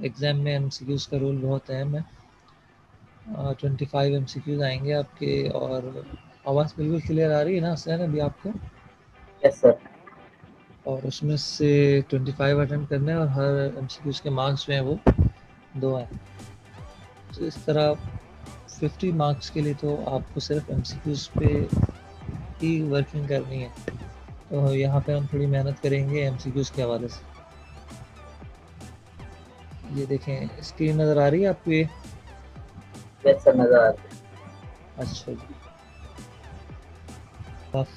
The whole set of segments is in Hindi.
एग्ज़ाम में एमसीक्यूज़ का रोल बहुत अहम है। 25 एमसीक्यूज़ आएंगे आपके, और आवाज़ बिल्कुल क्लियर आ रही है ना सर अभी आपको? Yes sir. और उसमें से 25 अटेंड करने हैं, और हर एमसीक्यूज़ के मार्क्स जो हैं वो 2 हैं। तो इस तरह 50 मार्क्स के लिए तो आपको सिर्फ एमसीक्यूज़ पे ही वर्किंग करनी है। तो यहाँ पे हम थोड़ी मेहनत करेंगे एमसीक्यूज़ के हवाले से। ये देखें, स्क्रीन नज़र आ रही है आपको ये? यस सर, नजर आ रही है। अच्छा जी।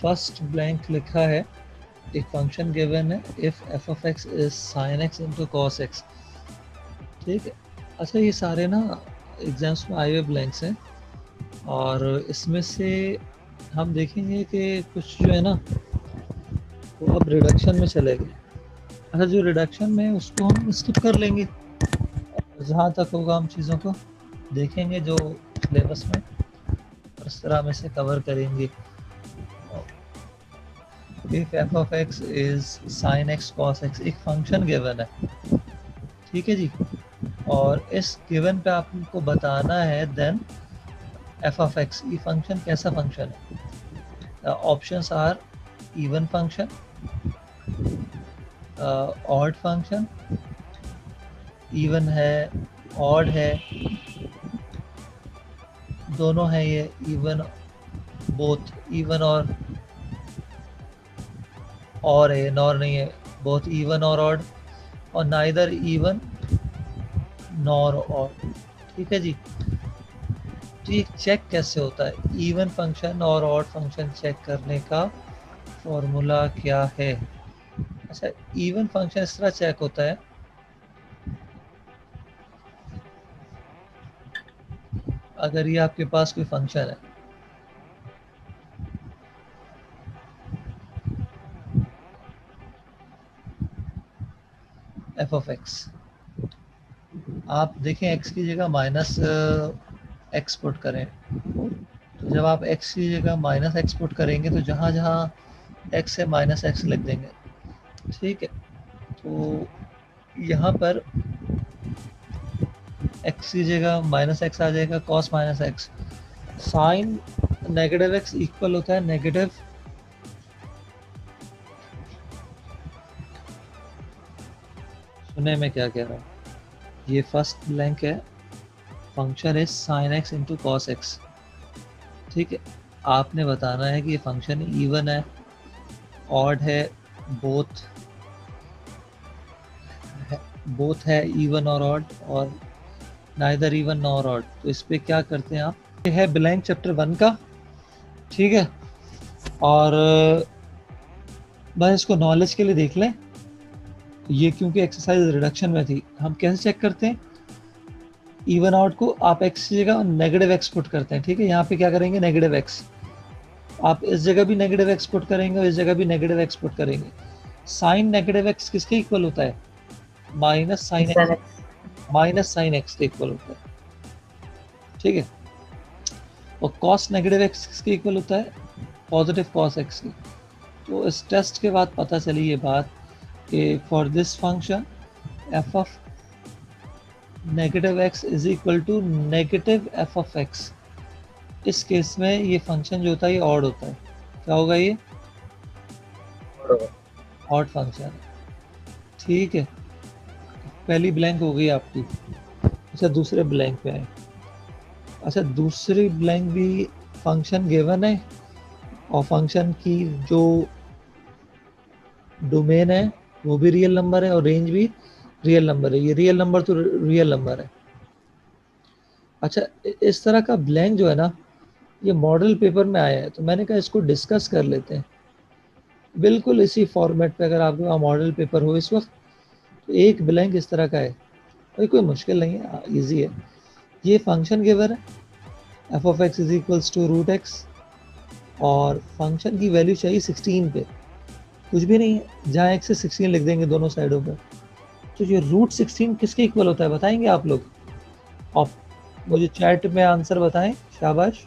फर्स्ट ब्लैंक लिखा है, एक फंक्शन गिवन है, if F of X is sine x into cos x. ठीक है। अच्छा, ये सारे ना एग्जाम्स में आए हुए ब्लैंक्स हैं, और इसमें से हम देखेंगे कि कुछ जो है ना वो अब रिडक्शन में चले गए। अच्छा, जो रिडक्शन में है उसको हम स्किप कर लेंगे, और जहाँ तक होगा हम चीज़ों को देखेंगे जो सिलेबस में, और इस तरह हम इसे कवर करेंगे। If F of X is sine x cos x, एक फंक्शन गिवन है, ठीक है जी, और इस गिवन पे आपको बताना है देन एफ ऑफ एक्स, ये फंक्शन कैसा फंक्शन है। Options are even function, odd function, even है, ऑड है, दोनों है ये, इवन, बोथ इवन और है, नॉर नहीं है, बोथ इवन और ऑड, और नाइदर इवन नॉर ऑड। ठीक है जी। तो ये चेक कैसे होता है, इवन फंक्शन और ऑड फंक्शन चेक करने का फॉर्मूला क्या है? अच्छा, इवन फंक्शन इस तरह चेक होता है, अगर ये आपके पास कोई फंक्शन है, एफ ऑफ एक्स, आप देखें एक्स की जगह माइनस एक्स पुट करें, तो जब आप एक्स की जगह माइनस एक्स पुट करेंगे तो जहाँ जहाँ एक्स है माइनस एक्स लिख देंगे। ठीक है। तो यहाँ पर एक्स की जगह माइनस एक्स आ जाएगा, cos minus X. Sine negative X equal होता है नेगेटिव, सुने मैं क्या कह रहा हूँ, ये फर्स्ट ब्लैंक है, function is sine x into cos x. ठीक है। आपने बताना है कि ये फंक्शन इवन है, ऑड है, बोथ बोथ है, इवन और ऑड, और नाइदर इवन नॉर ऑड। तो इस पे क्या करते हैं आप, ये है ब्लैंक चैप्टर 1 का। ठीक है। और बस इसको नॉलेज के लिए देख लें। ये क्योंकि एक्सरसाइज रिडक्शन में थी, हम कैसे चेक करते हैं, इवन आउट को आप एक्स की जगह नेगेटिव एक्स पुट करते हैं। ठीक है। यहाँ पे क्या करेंगे, नेगेटिव एक्स, आप इस जगह भी नेगेटिव एक्स पुट करेंगे और इस जगह भी नेगेटिव एक्स पुट करेंगे। साइन नेगेटिव एक्स किसके इक्वल होता है, minus sine x, sine x. Minus sine x के इक्वल होता है। ठीक है। और कॉस नेगेटिव एक्स किसके इक्वल होता है, पॉजिटिव कॉस एक्स की। तो इस टेस्ट के बाद पता चली ये बात कि for this function F of negative X is equal to negative F of X, इस केस में ये फंक्शन जो होता है ये ऑड होता है। क्या होगा ये, बरोबर। ऑड फंक्शन है। ठीक है। पहली ब्लैंक हो गई आपकी। अच्छा, दूसरे ब्लैंक पे आए। अच्छा, दूसरी ब्लैंक भी फंक्शन गिवन है, और फंक्शन की जो डोमेन है वो भी रियल नंबर है, और रेंज भी रियल नंबर है। ये रियल नंबर तो रियल नंबर है। अच्छा, इस तरह का ब्लैंक जो है ना, ये मॉडल पेपर में आया है, तो मैंने कहा इसको डिस्कस कर लेते हैं बिल्कुल इसी फॉर्मेट पे। अगर आपके पास मॉडल पेपर हो इस वक्त, तो एक ब्लैंक इस तरह का है, और कोई मुश्किल नहीं है, इजी है। ये फंक्शन गिवन है, F of X is equals to root X, और फंक्शन की वैल्यू चाहिए 16 पे, कुछ भी नहीं है, जहाँ एक्स से 16 लिख देंगे दोनों साइडों पर। तो ये रूट 16 किसके इक्वल होता है बताएंगे आप लोग? आप मुझे चैट में आंसर बताएं, शाबाश।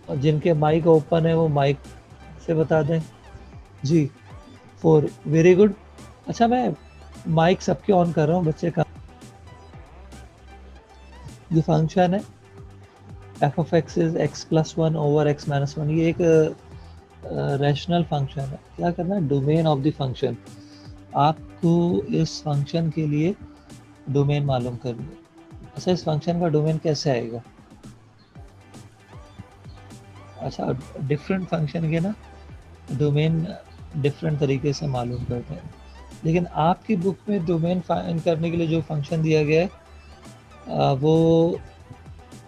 और जिनके माइक ओपन है वो माइक से बता दें जी। 4, वेरी गुड। अच्छा, मैं माइक सबके ऑन कर रहा हूँ, बच्चे का ये फंक्शन है F of X is x plus one over x minus one, ये एक रैशनल फंक्शन है। क्या करना है, डोमेन ऑफ द फंक्शन, आपको इस फंक्शन के लिए डोमेन मालूम करनी है। अच्छा, इस फंक्शन का डोमेन कैसे आएगा? अच्छा, डिफरेंट फंक्शन के ना डोमेन डिफरेंट तरीके से मालूम करते हैं, लेकिन आपकी बुक में डोमेन फाइंड करने के लिए जो फंक्शन दिया गया है वो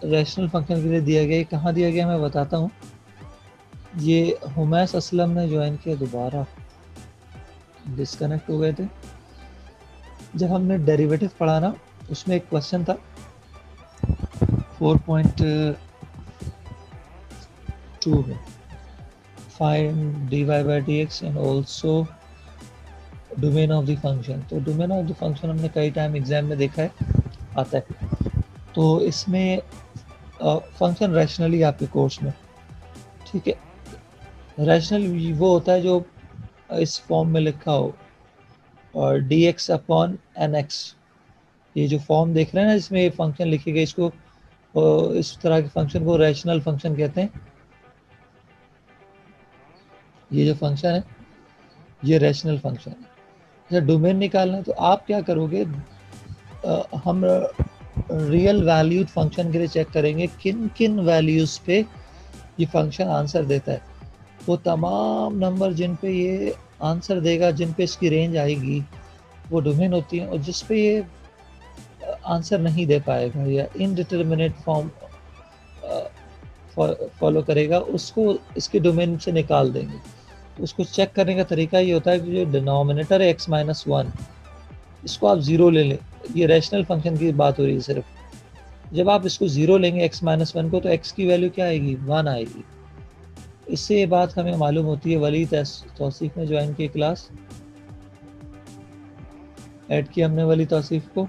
रैशनल फंक्शन के लिए दिया गया है। कहाँ दिया गया मैं बताता हूँ। ये हुमैस असलम ने ज्वाइन किया, दोबारा डिस्कनेक्ट हो गए थे। जब हमने डेरिवेटिव पढ़ा ना, उसमें एक क्वेश्चन था 4.2 में, find dy by dx and also domain of the function. तो डोमेन ऑफ द फंक्शन हमने कई टाइम एग्जाम में देखा है, आता है। तो इसमें फंक्शन रैशनली आपके कोर्स में, ठीक है, रैशनल वो होता है जो इस फॉर्म में लिखा हो, और D X upon N X, ये जो फॉर्म देख रहे हैं ना इसमें ये फंक्शन लिखे गए, इसको इस तरह के फंक्शन को रैशनल फंक्शन कहते हैं। ये जो फंक्शन है ये रैशनल फंक्शन है। अच्छा, डोमेन निकालना है तो आप क्या करोगे, हम रियल वैल्यूड फंक्शन के लिए चेक करेंगे किन किन वैल्यूज़ पे ये फंक्शन आंसर देता है। वो तमाम नंबर जिन पे ये आंसर देगा, जिन पे इसकी रेंज आएगी, वो डोमेन होती है। और जिस पे ये आंसर नहीं दे पाएगा या इनडिटर्मिनेट फॉर्म फॉलो करेगा, उसको इसके डोमेन से निकाल देंगे। तो उसको चेक करने का तरीका ये होता है कि जो डिनोमिनेटर है एक्स माइनस वन, इसको आप ज़ीरो ले लें। ये रैशनल फंक्शन की बात हो रही है सिर्फ। जब आप इसको ज़ीरो लेंगे एक्स माइनस वन को, तो एक्स की वैल्यू क्या आएगी, वन आएगी। इससे ये बात हमें मालूम होती है। वली तौसीफ़ ने ज्वाइन की क्लास, ऐड किया हमने वली तौसीफ़ को।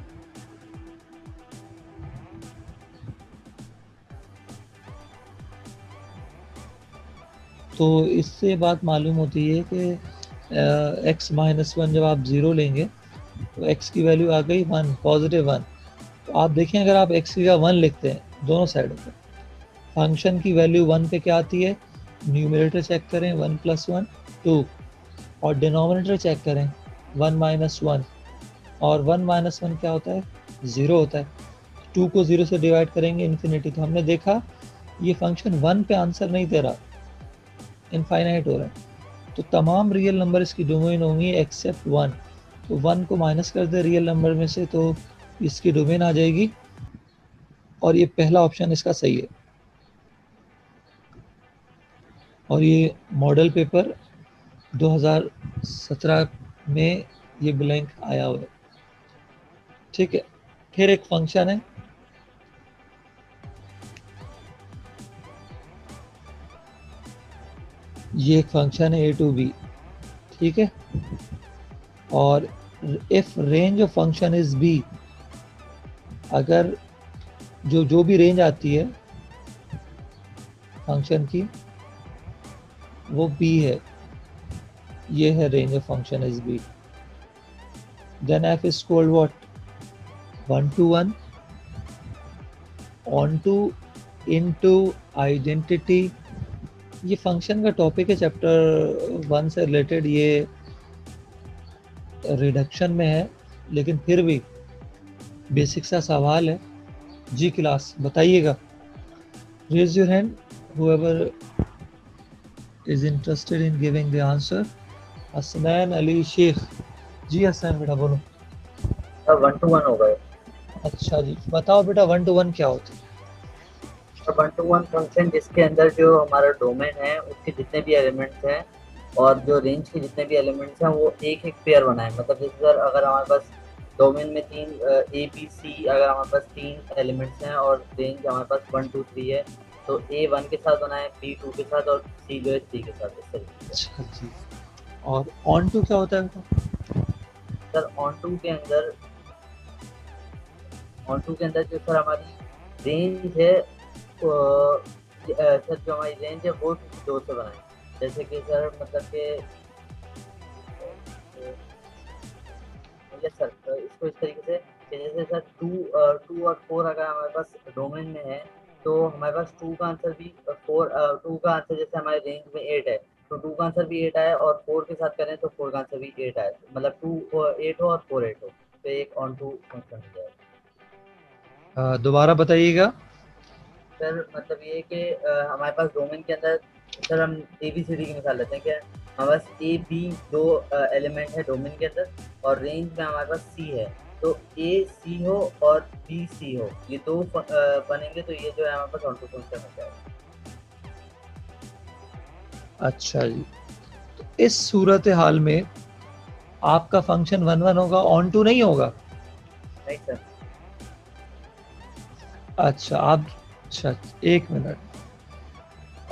तो इससे बात मालूम होती है कि एक्स माइनस वन जब आप ज़ीरो लेंगे तो एक्स की वैल्यू आ गई वन, पॉजिटिव वन। तो आप देखें, अगर आप एक्स की जगह वन लिखते हैं दोनों साइडों पर, फंक्शन की वैल्यू वन पे क्या आती है, न्यूमरेटर चेक करें वन प्लस वन टू, और डिनोमिनेटर चेक करें वन माइनस वन, और वन माइनस वन क्या होता है, ज़ीरो होता है। टू को ज़ीरो से डिवाइड करेंगे इन्फिनिटी। तो हमने देखा ये फंक्शन वन पे आंसर नहीं दे रहा, इनफाइनाइट हो रहा है। तो तमाम रियल नंबर इसकी डोमेन होंगी एक्सेप्ट वन। तो वन को माइनस कर दे रियल नंबर में से, तो इसकी डोमेन आ जाएगी, और ये पहला ऑप्शन इसका सही है। और ये मॉडल पेपर 2017 में ये ब्लैंक आया हुआ है, ठीक है। फिर एक फंक्शन है, ये एक फंक्शन है ए टू बी, ठीक है। और if range of function is B, अगर जो जो भी रेंज आती है फंक्शन की वो बी है, ये है range of function is b, then f is called what, one to one, onto, into, identity. ये फंक्शन का टॉपिक है चैप्टर वन से रिलेटेड, ये रिडक्शन में है, लेकिन फिर भी बेसिक सा सवाल है। जी क्लास बताइएगा, raise your hand whoever is interested in giving the answer। Hasnain Ali Shaikh, जी हसन बेटा बोलो। वन टू वन होगा। अच्छा जी, बताओ बेटा वन टू वन क्या होती है? वन टू वन फंक्शन जिसके अंदर जो हमारा डोमेन है उसके जितने भी एलिमेंट्स हैं और जो रेंज के जितने भी एलिमेंट्स हैं वो एक एक पेयर बनाए। मतलब जैसे सर अगर हमारे पास डोमेन में तीन ए बी सी, अगर हमारे पास तीन एलिमेंट्स हैं और रेंज हमारे पास वन टू थ्री है, तो ए वन के साथ बनाए, बी टू के साथ और सी जो है थ्री के साथ, इस तरीके से। अच्छा जी, और ऑन टू क्या होता है बेटा? सर ऑन टू के अंदर जो सर हमारी रेंज है, सर जो हमारी रेंज है वो किसी दो से बनाए। जैसे कि सर मतलब कि पाएंगे सर इसको इस तरीके से कि जैसे सर 2 और 4 अगर हमारे पास डोमेन में है तो हमारे पास 2 का आंसर भी 2 का आंसर जैसे हमारे रेंज में 8 है तो 2 का आंसर भी 8 आए और 4 के साथ करें तो 4 का आंसर भी 8 आए मतलब 2 8 हो और 4 8 हो तो एक ऑन टू फंक्शन हो जाएगा। दोबारा बताइएगा। सर मतलब ये है कि हमारे पास डोमेन के अंदर सर हम ए बी सी डी की मिसाल लेते हैं क्या हमारे पास ए बी दो एलिमेंट है डोमेन के अंदर और रेंज में हमारे पास सी है तो ए सी हो और बी सी हो ये दो बनेंगे तो ये जो है हमारे पास ऑन टू फंक्शन हो जाएगा। अच्छा जी, तो इस सूरत हाल में आपका फंक्शन 1 1 होगा, ऑन टू नहीं होगा। नहीं सर। अच्छा आप, अच्छा एक मिनट,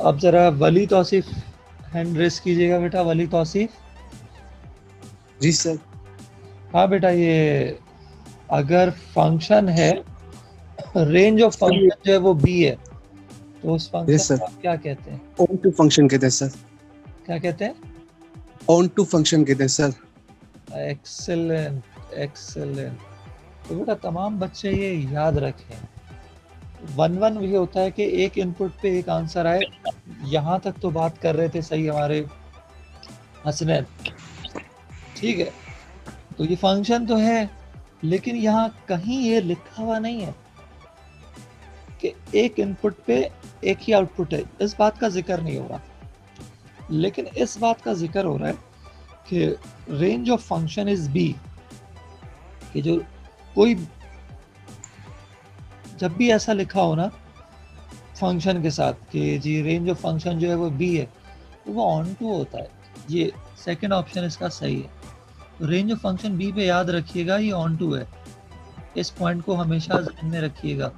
अब जरा वली तौसीफ हैंड रेस कीजिएगा बेटा, वली तौसीफ। जी सर। हाँ बेटा, ये अगर फंक्शन है, रेंज ऑफ सर फंक्शन जो है वो बी है, तो उस फंक्शन यस को सर, आप क्या कहते हैं? ऑन टू फंक्शन कहते हैं सर। क्या कहते हैं? ऑन टू फंक्शन कहते हैं सर। Excellent excellent. तो बेटा तमाम बच्चे ये याद रखें, 1 1 ये होता है कि एक इनपुट पे एक आंसर आए। यहाँ तक तो बात कर रहे थे सही हमारे हसनैन, ठीक है। तो ये फंक्शन तो है, लेकिन यहाँ कहीं ये लिखा हुआ नहीं है कि एक इनपुट पे एक ही आउटपुट है, इस बात का जिक्र नहीं हो रहा। लेकिन इस बात का जिक्र हो रहा है कि range of function is B, कि जो कोई जब भी ऐसा लिखा हो ना फंक्शन के साथ कि जी रेंज ऑफ फंक्शन जो है वो बी है, तो वो ऑन टू होता है। ये सेकंड ऑप्शन इसका सही है। तो रेंज ऑफ फंक्शन बी पे याद रखिएगा, ये ऑन टू है। इस पॉइंट को हमेशा ध्यान में रखिएगा।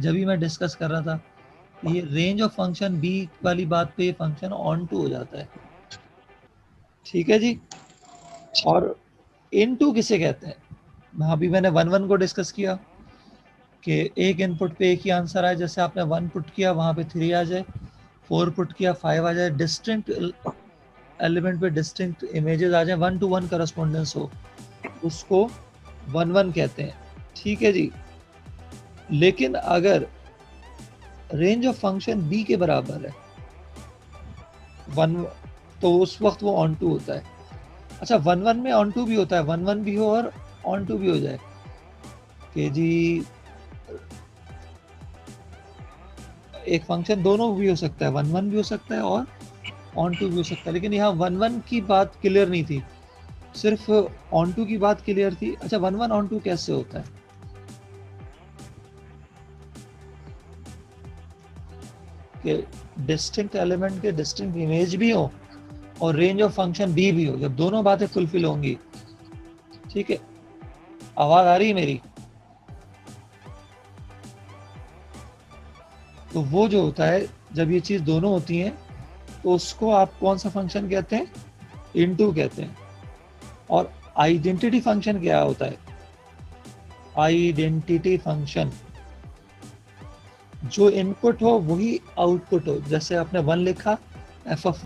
जब भी मैं डिस्कस कर रहा था, ये रेंज ऑफ फंक्शन बी वाली बात पे ये फंक्शन ऑन टू हो जाता है, ठीक है जी। और इन टू किसे कहते हैं? अभी मैंने 1 1 को डिस्कस किया कि एक इनपुट पे एक ही आंसर आए, जैसे आपने 1 पुट किया वहाँ पे 3 आ जाए, 4 पुट किया 5 आ जाए, डिस्टिंक्ट एलिमेंट पे डिस्टिंक्ट इमेजेस आ जाए, 1 to 1 करस्पॉन्डेंस हो, उसको 1 1 कहते हैं, ठीक है जी। लेकिन अगर रेंज ऑफ फंक्शन बी के बराबर है 1, तो उस वक्त वो ऑन टू होता है। अच्छा 1 1 में ऑन टू भी होता है, 1 1 भी हो और ऑन टू भी हो जाए कि जी एक फंक्शन दोनों भी हो सकता है, 1 1 भी हो सकता है और ऑन टू भी हो सकता है। लेकिन यहाँ 1 1 की बात क्लियर नहीं थी, सिर्फ ऑन टू की बात क्लियर थी। अच्छा 1 1 ऑन टू कैसे होता है? कि डिस्टिंक्ट एलिमेंट के डिस्टिंक्ट इमेज भी हो और रेंज ऑफ फंक्शन बी भी हो, जब दोनों बातें फुलफिल होंगी, ठीक है। आवाज आ रही है मेरी? तो वो जो होता है जब ये चीज दोनों होती हैं, तो उसको आप कौन सा फंक्शन कहते हैं? इनटू कहते हैं। और आइडेंटिटी फंक्शन क्या होता है? आइडेंटिटी फंक्शन जो इनपुट हो वही आउटपुट हो। जैसे आपने 1 लिखा, एफ ऑफ